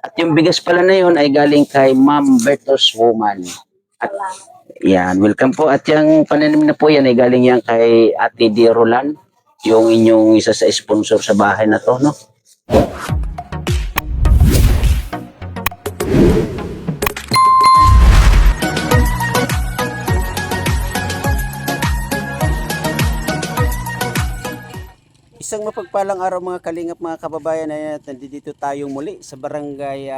At yung bigas pala na yun ay galing kay Ma'am Bertos Woman. At yan, welcome po. At yung pananim na po yan ay galing yan kay Ate Di Roland, yung inyong isa sa sponsor sa bahay na to, no? Isang mapagpalang araw mga kalingap, mga kababayan, ay nandito tayong muli sa barangay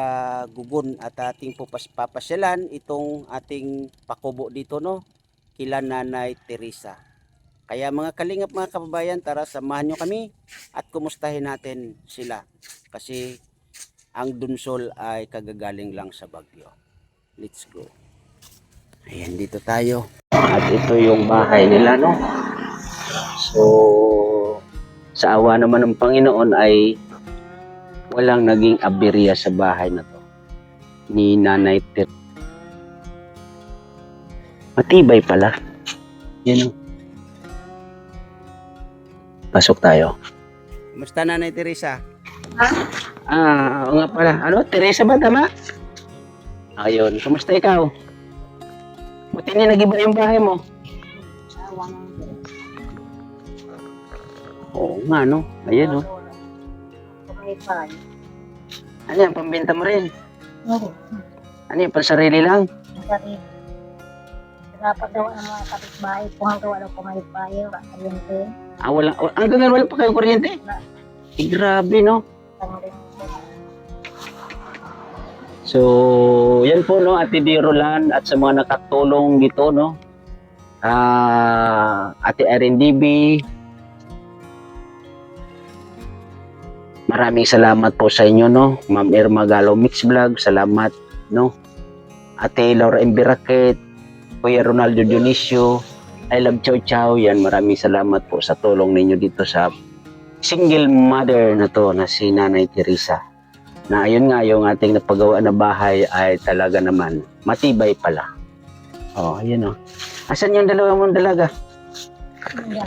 Gugun at ating papasyalan itong ating pakubo dito, no, kila Nanay Teresa. Kaya mga kalingap, mga kababayan, tara samahan nyo kami at kumustahin natin sila kasi ang Dunsol ay kagagaling lang sa Bagyo. Let's go. Ayan, dito tayo at ito yung bahay nila, no. So sa awa naman ng Panginoon ay walang naging aberya sa bahay na to ni Nanay Teresa. Matibay pala. Yan o. Pasok tayo. Kumusta, Nanay Teresa? Oo nga pala. Ano? Teresa ba tama? Ayun. Kumusta ikaw? Buti na nag-iba yung bahay mo. Oo nga, no? Ayan, no? Ano yan? Pambenta mo rin? Oo. Ano yan? Pansarili lang? Sarili. Dapat daw ang mga kapitbahay. Kung hanggang wala pumayag-bahay, wala kuryente. Wala. Hanggang ngayon wala pa kayong kuryente? Grabe, no? So, yan po, no? Ate Di Roland at sa mga nakatulong dito, no? Ate RNDB, maraming salamat po sa inyo, no? Ma'am Irma Galo Mix Vlog, salamat, no? Ate Laura Embiraket, Kuya Ronaldo Dionisio, I Love Chow Chow, yan, maraming salamat po sa tulong ninyo dito sa single mother na to na si Nanay Teresa. Na ayun nga, yung ating napagawa na bahay ay talaga naman matibay pala. Oh, ayun, oh. Asan yung dalawa mong dalaga? Yan.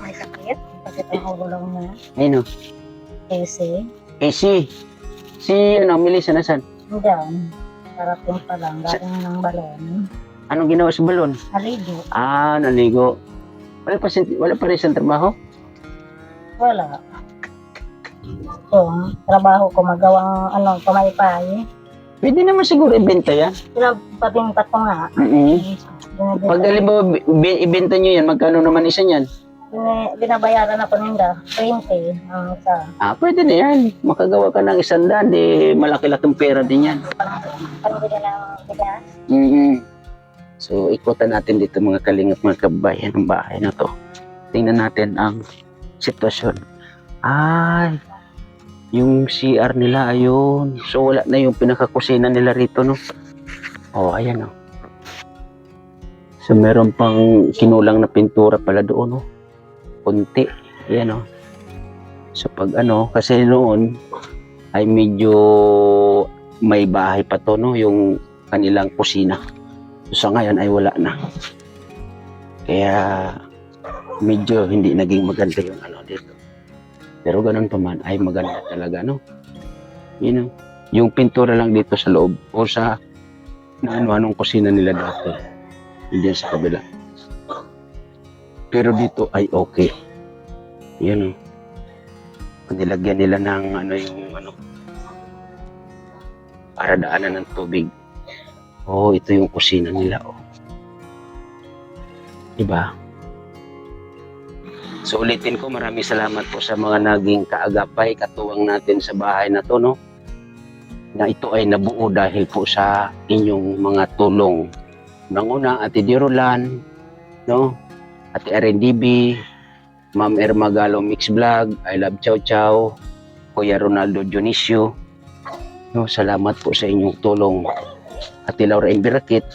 May sakit. Sakit ang ulo lang na. Ayun, oh. Kasi, Si ano, Melissa nasan? yan. Parating pa lang. Galing ng balon. Anong ginawa sa balon? Aligo. Naligo. Wala pa rin siyang trabaho? Wala. So, trabaho ko magawang pamaypay. Pwede naman siguro ibenta yan. Pinapatingkat ko nga. Pag halimbawa, ibenta nyo yan, magkano naman isa niyan? Binabayaran ako ninda. 20 ang isa. Pwede na yan. Makagawa ka ng 100, di malaki-laking pera din yan. Pambili ng bigas. So, ikutan natin dito mga kalingap, mga kabayan ng bahay na to. Tingnan natin ang sitwasyon. Yung CR nila, ayun. So, wala na yung pinakakusina nila rito, no? Ayan, no? So, meron pang kinulang na pintura pala doon, no? Kunti. Ayan, no? So, pag kasi noon ay medyo may bahay pa to, no? Yung kanilang kusina. So, sa ngayon ay wala na. Kaya, medyo hindi naging maganda yung dito. Pero ganun pa man, ay maganda talaga, no? Yung pintura lang dito sa loob o sa anong kusina nila dati. Hindi sa kabila. Pero dito ay okay. Yan, nilagyan nila ng para daanan ng tubig. Ito yung kusina nila, diba? So ulitin ko, maraming salamat po sa mga naging kaagapay, katuwang natin sa bahay na to, no? Na ito ay nabuo dahil po sa inyong mga tulong. Unang-una, Ate Di Roland, no? Ate RNDB, Ma'am Irma Galo Mix Vlog, I Love Chow Chow, Kuya Ronaldo Dionisio, no? Salamat po sa inyong tulong. Ate Laura Embiraket,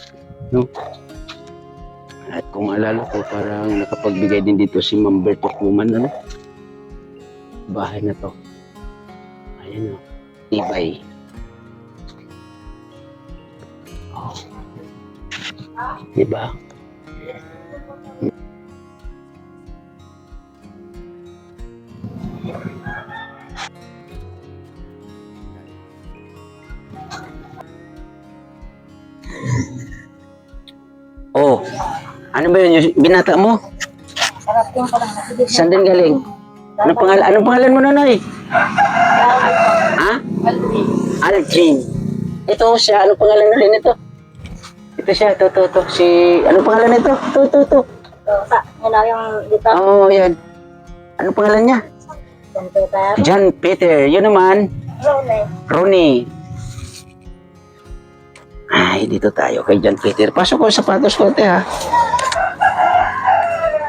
no? At kung alala ko, parang nakapagbigay din dito si Ma'am Berto Kuman, ano? Bahay na to. Ayan, no? Tibay. Diba? Ano ba yun? Yung binata mo? Sarap yung parang nakibig Saan din galing? Anong pangalan mo, Nonoy? Ha? Aldrin. Ito siya. Anong pangalan ulit nito? Ito siya. To. Si... Anong pangalan nito? To. Yun lang yung dito. Oo, yan. Anong pangalan niya? Computer. John Peter. Yun naman. Ronnie. Ay, dito tayo kay John Peter. Pasok ko sa sapatos ko, te, ha?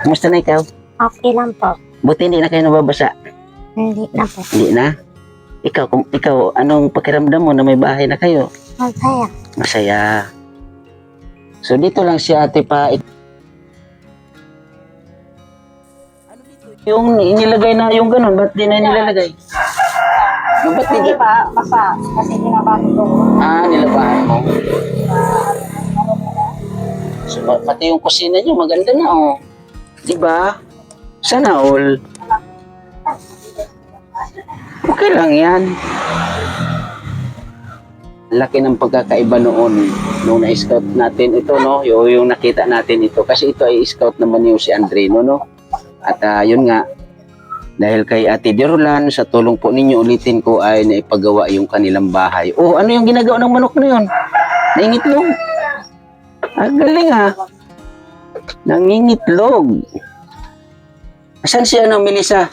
Kumusta na ikaw? Okay lang po. Buti hindi na kayo nababasa. Hindi na po. Hindi na? Ikaw, anong pakiramdam mo na may bahay na kayo? Masaya. Masaya. So, dito lang si ate pa. Yung inilagay na yung ganun, ba't di na nilalagay? Ba't di? Hindi ba? Basta. Kasi binabati ko. Nilabahan mo. So, pati yung kusina niyo, maganda na, oh. Diba? Sana all. Okay lang yan. Laki ng pagkakaiba noon. Nung na-scout natin ito, no? Yung nakita natin ito. Kasi ito ay scout naman yung si Andrino, no? At yun nga, dahil kay Ate Derolan, sa tulong po ninyo, ulitin ko ay naipagawa yung kanilang bahay. Oh, ano yung ginagawa ng manok na yun? Nangingitlog. Galing ha. Nangingitlog. Asan si Melissa?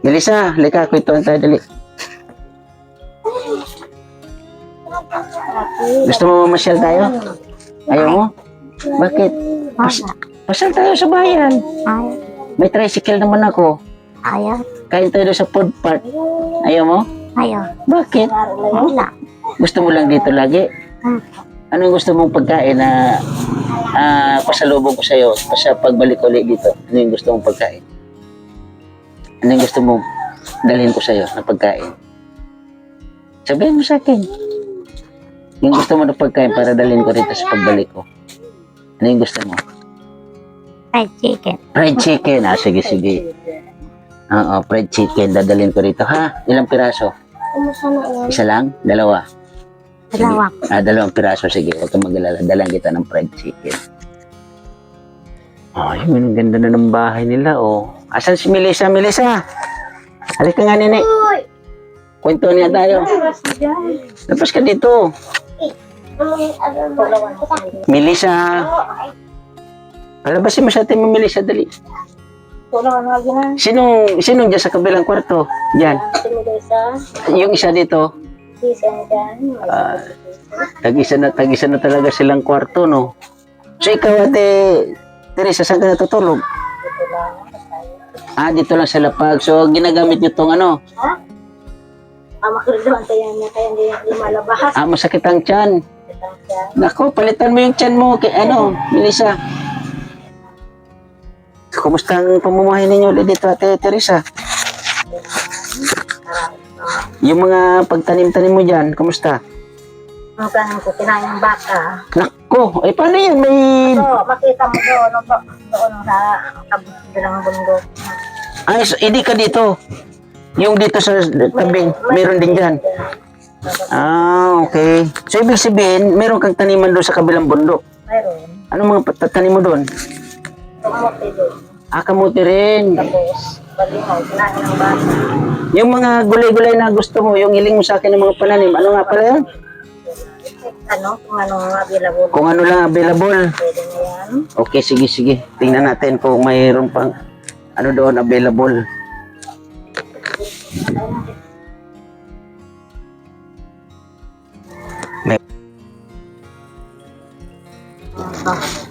Melissa, lika ko ito. Dali. Gusto mo mamasyal tayo? Ayaw mo? Bakit? Pasyal tayo sa bayan. May tricycle naman ako. Ayaw. Kain tayo doon sa food park. Ayaw mo? Ayaw. Bakit? Wala. Gusto mo lang dito lagi? Ano yung gusto mong pagkain na pasalubong ko sa'yo sa pagbalik ulit dito? Ano yung gusto mong pagkain? Ano yung gusto mong dalhin ko sa'yo na pagkain? Sabihin mo sa akin. Yung gusto mo na pagkain para dalhin ko rito sa pagbalik ko. Ano yung gusto mo? Fried chicken. Fried chicken. Sige. Oo, fried chicken. Dadalhin ko rito, ha? Ilang piraso? Kumusta na yan? Isa lang? Dalawa? Dalawa. Dalawang piraso. Sige, huwag kang mag-alala. Dalan kita ng fried chicken. Yun, ang ganda na ng bahay nila, oh. Asan si Melissa? Melissa! Halika nga, nene. Kwento niya tayo. Labas ka dito. Melissa. Palabasin mo sa atin mo, Melissa, dali. Sinong dyan sa kabilang kwarto? Diyan. Yung isa dito. Tag-isa na talaga silang kwarto, no? So ikaw, Ate Teresa, saan ka natutulog? Dito lang sa lapag. So ginagamit nyo tong ano? Makiriluan tayo niya, kaya hindi malabas. Masakit ang tiyan. Nako, palitan mo yung tiyan mo. Melissa. Kumusta ang pamumuhay ninyo dito, Ate Teresa? Yung mga pagtanim-tanim mo dyan, kumusta? Ang tanim ko, kinain ng baka. Nako, paano yan? May... Makita mo doon sa kabilang bundok. So, hindi ka dito. Yung dito sa tabing, meron din dyan. Okay. So, ibig sabihin, meron kang taniman doon sa kabilang bundok. Mayroon. Anong mga tanim mo doon? Kamote doon. Kamote rin. Tapos, balimaw, kinain ng baka. Yung mga gulay-gulay na gusto mo, yung hiling mo sa akin ng mga pananim, ano nga pala yan? Kung anong available. Kung ano lang available. Pwede na yan. Okay, sige. Tingnan natin kung mayroon pang ano doon available.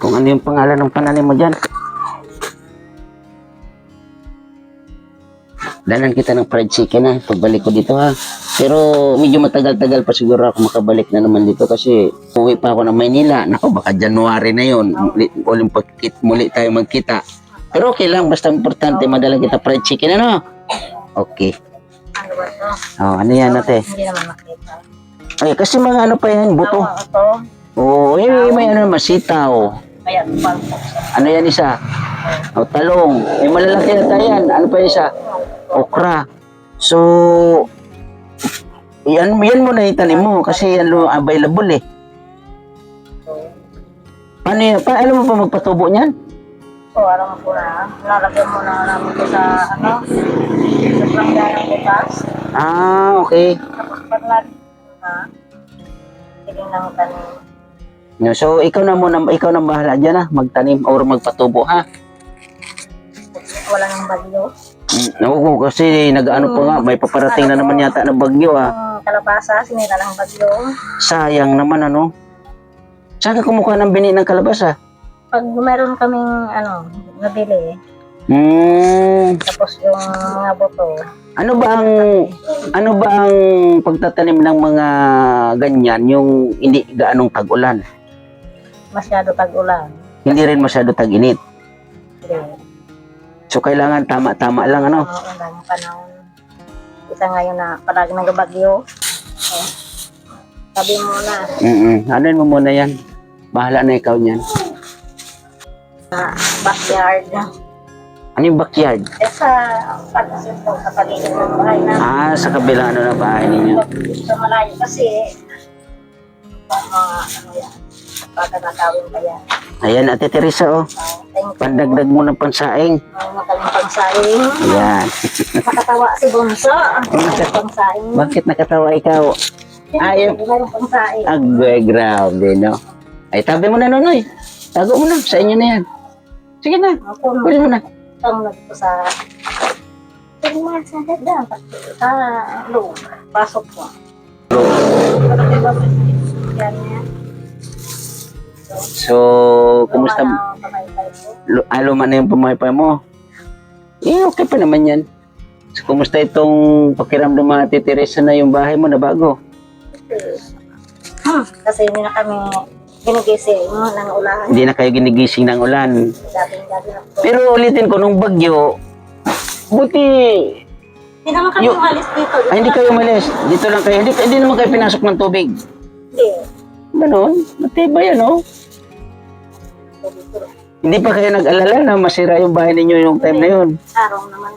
Kung ano yung pangalan ng pananim mo dyan. Dalan kita ng fried chicken, ha, pagbalik ko dito, ha. Pero medyo matagal-tagal pa siguro ako makabalik na naman dito kasi uwi pa ako ng Maynila. Nako, baka January na yun. Muli tayo magkita. Pero okay lang, basta importante madala kita fried chicken, ano? Okay. Ano ba ito? Ano yan, ate? Hindi naman makita. Ay, kasi mga ano pa yan, buto. Ito. May ano naman, sitaw. Kaya, palpok. Ano yan isa? Talong. May malalaki na tayo yan. Ano pa isa? Okra. So, yan mo na itanim mo kasi yan available eh. Ano yun? Alam mo pa magpatubo niyan? So, alam ko na, lalagyan mo na namin ko sa, sa plangga ng butas. Ah, okay. Tapos pag na, sige nang tanim. No, so, ikaw na bahala dyan ha. Magtanim or magpatubo ha. Wala nang bagyo. Oo, kasi nag-ano pa nga, may paparating na naman yata na bagyo ha. Yung kalabasa, sinira ng bagyo. Sayang naman ano. Saan ka kumukuha ng bini ng kalabasa? Pag meron kaming, nabili, tapos yung mga buto, Ano ba ang pagtatanim ng mga ganyan, yung hindi gaanong tag-ulan? masyado tag-ulan. Hindi rin masyado tag-init. Hindi. So, kailangan tama-tama lang ano. Ang daming panahon. Isa ngayon na parang nagbagyo. Sabi mo na, Anuin mo muna yan. Bahala na ikaw niyan. backyard. Ano yung backyard? Sa pag-asito, sa paligid ng bahay na. Sa kabilang ano na bahay ninyo. Sa malayo kasi, yan, pagkakatawin pa yan. Ayan, Ate Teresa, oh. Thank you. Pandagdag mo ng pansaing. Magaling pangsaing. Ayan. Nakatawa si Bonso. Magaling pangsaing. Bakit nakatawa ikaw? Ayun. Magaling pangsaing. Agwe, grabe, no? Ay, tabi mo na, Nonoy. Tago mo na. Sa inyo na yan. Sige na. Ako, Kunin mo na. ang nagpo sa... Sige mo, sa hagdan. Sa loob. Pasok mo. Yan yan. So, kumusta? Luma na yung pumaypay mo. Okay pa naman yan. So, kumusta itong pakiramdam mo, Ate Teresa, na yung bahay mo na bago? Kasi hindi na kami ginigising ng ulan. Hindi na kayo ginigising ng ulan. Dating-dating na po. Pero ulitin ko, nung bagyo, buti, Hindi naman kami umalis dito. hindi kayo umalis. Dito lang kayo. Hindi naman kayo pinasok ng tubig. Hindi. Ganon, matibay ano? Hindi pa kayo nag-alala na masira yung bahay ninyo yung time na yun. Araw naman.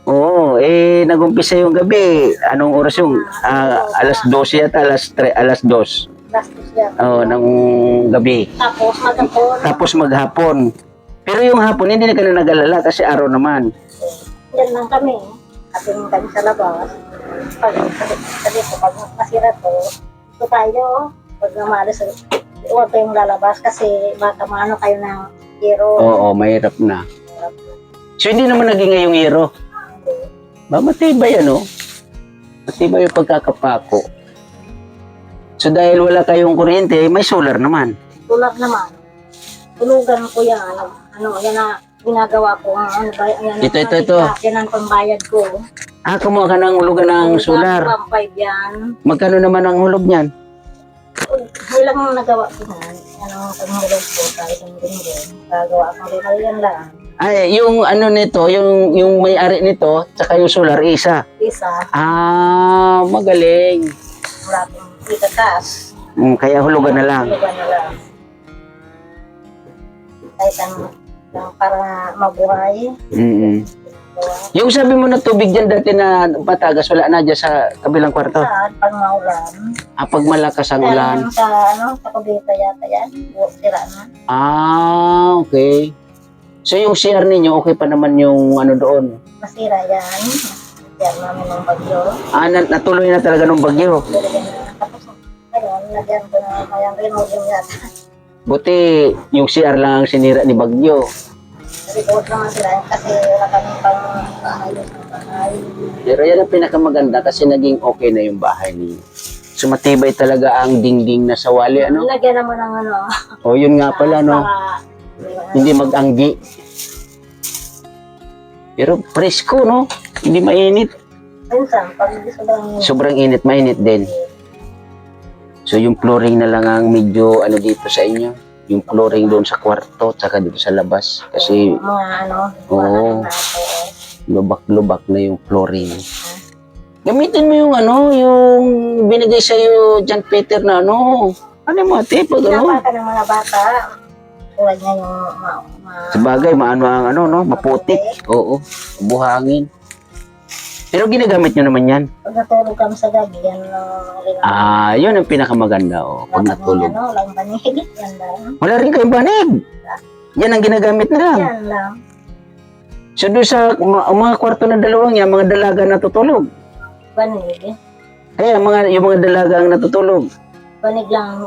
Oo, nag-umpisa yung gabi. Anong oras yung? Alas 12 yata, alas 2. Gastos yan. Oo, ng gabi. Tapos magapon. Tapos maghapon. Pero yung hapon, hindi na kayo nag-alala kasi araw naman. Yan lang kami. Ating kami sa labas. Sabi ko, pag masira to, ito tayo. Pag namalis, huwag kayong lalabas kasi baka maano kayo ng hero. Oo, mahirap na. So, hindi naman naging ngayong hero. Ba, matibay ano? Matibay yung pagkakapako. So, dahil wala kayong kuryente, may solar naman. Tulad naman. Tulugan ko yan. Yan na ginagawa ko. Yan Ito. Yan ang pambayad ko. Kumuha ka ng hulugan ng solar. 1.5 yan. Magkano naman ang hulog niyan? Ilang nagawa ko na. Yan ang pamulog ko. Kahit ang din. Gagawa ko rin. Yan lang. Yung ano nito, yung may-ari nito, tsaka yung solar, isa. Isa. Magaling. Wala akong itatas. Kaya hulugan na lang. Tulugan na lang. Kahit para mabuhay. Yung sabi mo na tubig dyan dati na patagas, wala na dyan sa kabilang kwarto. Saan? Pag maulan. Pag malakas ang ulan. Sa kubita yata yan. Sira na. Okay. So yung CR ninyo, okay pa naman yung ano doon? Masira yan. Yan namin ng bagyo. Natuloy na talaga ng bagyo. Tapos, ngayon, nagyan ko na mayang removing yan. Buti yung CR lang ang sinira ni bagyo. Report naman sila kasi wala kami pang ayos ng bahay. Pero yan ang pinakamaganda kasi naging okay na yung bahay niyo. So matibay talaga ang dingding na sawali, ano? Lagyan naman ng Yun nga pala, no? Hindi mag-anggi. Pero presko, no? Hindi mainit. Minsan, pag Sobrang init, mainit din. So yung flooring na lang ang medyo ano dito sa inyo. Yung flooring doon sa kwarto, tsaka dito sa labas. Kasi mga Oo. Lubak-lubak na yung flooring. Gamitin mo yung yung binigay sa'yo John Peter na Ano yung mga tipo, Pinapaka ng mga bata. Tulad niya yung Sabagay, maano ang maputik. Oo, buhangin. Pero ginagamit nyo naman yan. Pag natulog kami sa gabi, yan lang. Yun ang pinakamaganda, pag natulog. Ano, lang banig. Yan lang. Wala rin kayong banig. Yan ang ginagamit na lang. Yan lang. So doon sa mga kwarto na dalawang yan, mga dalaga natutulog. Banig. Kaya yung mga dalaga ang natutulog. Banig lang,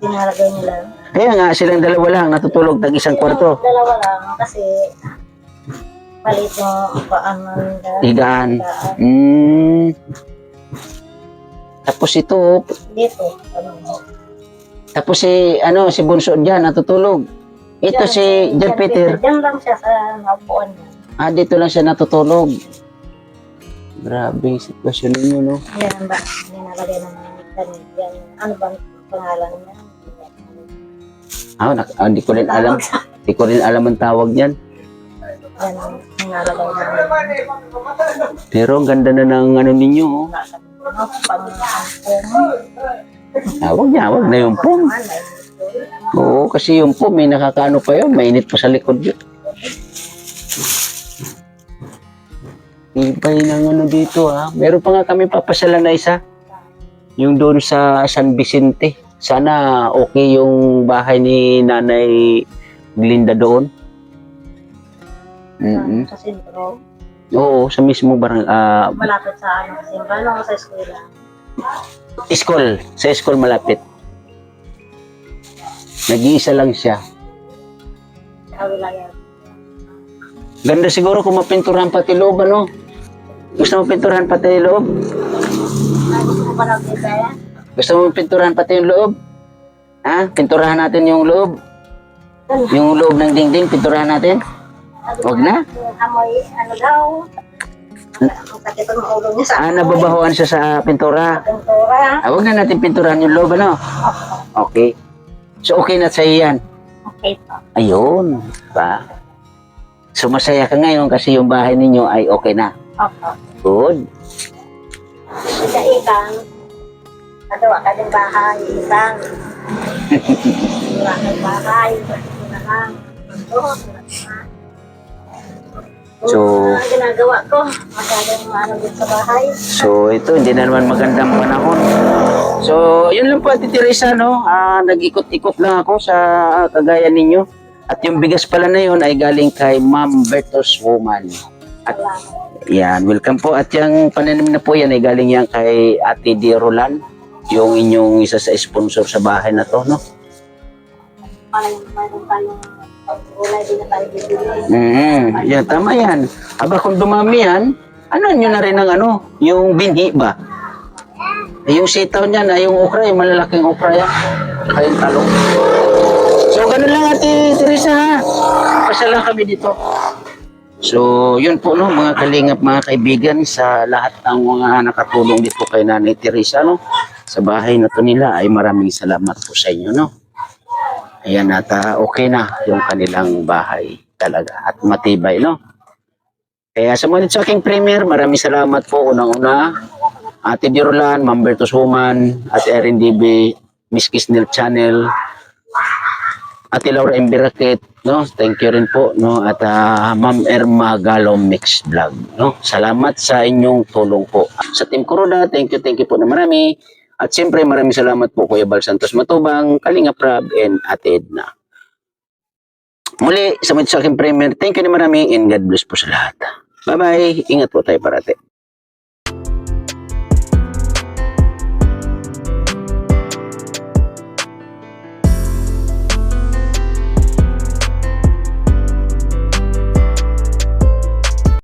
dinalagay nila. Kaya nga silang dalawa lang natutulog tag isang kwarto. Dalawa lang, kasi palit yung paano nila. Higaan. Tapos ito, Dito, ano. tapos si Bunso diyan natutulog. Ito si John Peter. Diyan lang siya sa naupuan niya. Dito lang siya natutulog. Grabe yung sitwasyon ninyo, no? Yan ba? Dinalagay ng banig. Yan. Ano bang pangalan niya? Hindi ko rin alam. Hindi ko rin alam ang tawag niyan. Yan ang dinalagay ng Pero ang ganda na ng ano ninyo, oh. Wag na yung pom. Oo, kasi yung pom, may nakakaano pa yun. Mainit pa sa likod yun. Ibay ng ano dito, ha. Meron pa nga kami papasala na isa. Yung doon sa San Vicente. Sana okay yung bahay ni Nanay Glinda doon. Sa sentro. Oo, sa mismo barang Malapit sa ano kasi paano sa eskwela. Sa school malapit. Nag-iisa lang siya. Sabi lang yan. Ganda siguro kung mapinturahan pati loob, ano? Gusto mo pinturahan pati loob? Gusto mo pa nakita yan? Gusto mo pinturahan pati yung loob? Pinturahan natin yung loob. Yung loob ng dingding, pinturahan natin. Wag na. Amoy, ano daw. Ang sakit ng ulo niya sa Nababahuan siya sa pintura. pintura. Wag na natin pinturahan yung loob, ano? Okay. So, okay na sa'yo yan. Okay po. Ayun. Pa. So, masaya ka ngayon kasi yung bahay ninyo ay okay na. Opo. Good. Sa ikan, nagawa ka din bahay, ikan. Nagawa ka bahay, ito na lang. So, ang ginagawa ko, masyadong maano din sa bahay. So, ito, hindi na naman magandang panahon. So, yun lang po, Ate Teresa, no? Nag-ikot-ikot lang ako sa kagaya ninyo. At yung bigas pala na yun ay galing kay Ma'am Bertos Woman. At yan, welcome po. At yung pananim na po yan ay galing yan kay Ate Di Roland, yung inyong isa sa sponsor sa bahay na to, no? Mayroon tayong gulay din na tayo bibili. Yan, tama yan. Aba, kung dumami yan, ano nyo na rin ang yung binhi ba? Yung sitaw niyan, yung okra, yung malalaking okra yan. Kayong talong. So, ganun lang, Ate Teresa, ha? Pasala kami dito. So, yun po, no, mga kalingap, mga kaibigan, sa lahat ng mga nakatulong dito kay Nanay Teresa, no? Sa bahay na to nila, ay maraming salamat po sa inyo, no? Ayan, at okay na yung kanilang bahay talaga. At matibay, no? Kaya sa mga sa aking premier, maraming salamat po. Unang-una, Ate Dirolan, Ma'am Bertos Woman, Ate Erin DB, Miss Kisnel Channel, Ate Laura Embiraket, no? Thank you rin po, no? At Ma'am Erma Galom Mix Vlog, no? Salamat sa inyong tulong po. Sa Team Kuroda, thank you po na marami. At siyempre, maraming salamat po Kuya Bal Santos Matubang, Kalinga Prab, and Ate Edna. Muli, sa aking premier, thank you na marami, and God bless po sa lahat. Bye-bye. Ingat po tayo parati.